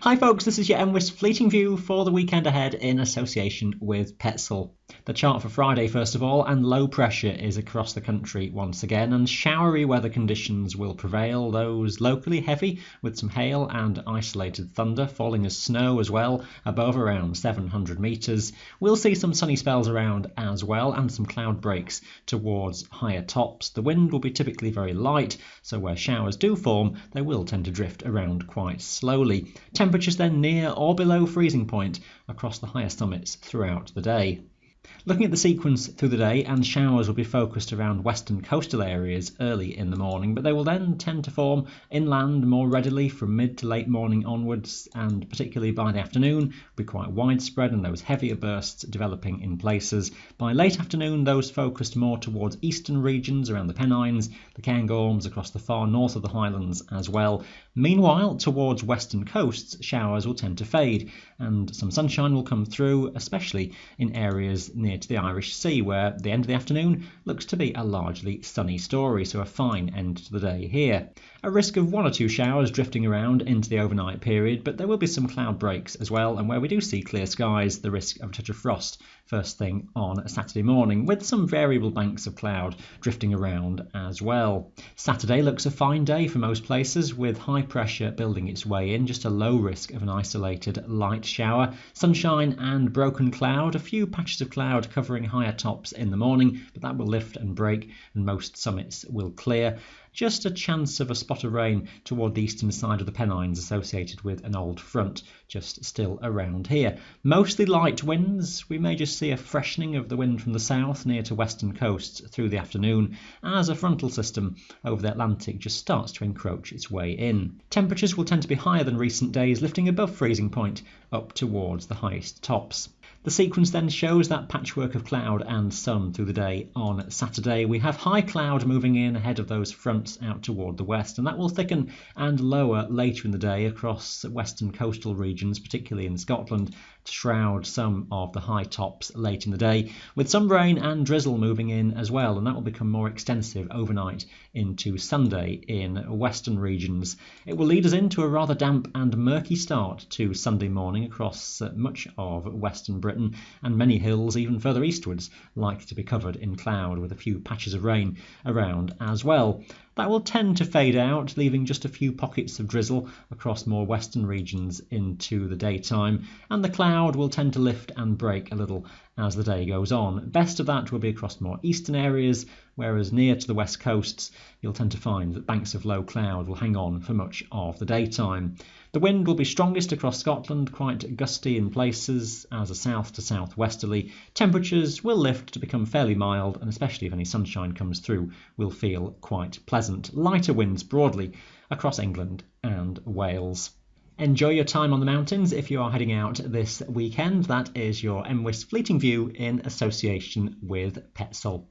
Hi folks, this is your MWIS Fleeting View for the weekend ahead in association with Petzl. The chart for Friday first of all, and low pressure is across the country once again, and showery weather conditions will prevail, those locally heavy with some hail and isolated thunder falling as snow as well, above around 700 metres. We'll see some sunny spells around as well and some cloud breaks towards higher tops. The wind will be typically very light, so where showers do form, they will tend to drift around quite slowly. Temperatures then near or below freezing point across the higher summits throughout the day. Looking at the sequence through the day, and showers will be focused around western coastal areas early in the morning, but they will then tend to form inland more readily from mid to late morning onwards, and particularly by the afternoon will be quite widespread and those heavier bursts developing in places. By late afternoon, those focused more towards eastern regions around the Pennines, the Cairngorms, across the far north of the Highlands as well. Meanwhile, towards western coasts, showers will tend to fade and some sunshine will come through, especially in areas near to the Irish Sea, where the end of the afternoon looks to be a largely sunny story, so a fine end to the day here. A risk of one or two showers drifting around into the overnight period, but there will be some cloud breaks as well, and where we do see clear skies, the risk of a touch of frost first thing on a Saturday morning, with some variable banks of cloud drifting around as well. Saturday looks a fine day for most places, with high pressure building its way in, just a low risk of an isolated light shower, sunshine and broken cloud, a few patches of cloud covering higher tops in the morning, but that will lift and break and most summits will clear. Just a chance of a spot of rain toward the eastern side of the Pennines associated with an old front just still around here. Mostly light winds. We may just see a freshening of the wind from the south near to western coasts through the afternoon as a frontal system over the Atlantic just starts to encroach its way in. Temperatures will tend to be higher than recent days, lifting above freezing point up towards the highest tops. The sequence then shows that patchwork of cloud and sun through the day on Saturday. We have high cloud moving in ahead of those fronts out toward the west, and that will thicken and lower later in the day across western coastal regions, particularly in Scotland, to shroud some of the high tops late in the day, with some rain and drizzle moving in as well, and that will become more extensive overnight into Sunday in western regions. It will lead us into a rather damp and murky start to Sunday morning across much of western Britain, and many hills even further eastwards likely to be covered in cloud with a few patches of rain around as well. That will tend to fade out, leaving just a few pockets of drizzle across more western regions into the daytime, and the cloud will tend to lift and break a little as the day goes on. Best of that will be across more eastern areas, whereas near to the west coasts you'll tend to find that banks of low cloud will hang on for much of the daytime. The wind will be strongest across Scotland, quite gusty in places as a south to southwesterly. Temperatures will lift to become fairly mild, and especially if any sunshine comes through, will feel quite pleasant. Lighter winds broadly across England and Wales. Enjoy your time on the mountains if you are heading out this weekend. That is your MWIS Fleeting View in association with Petzl.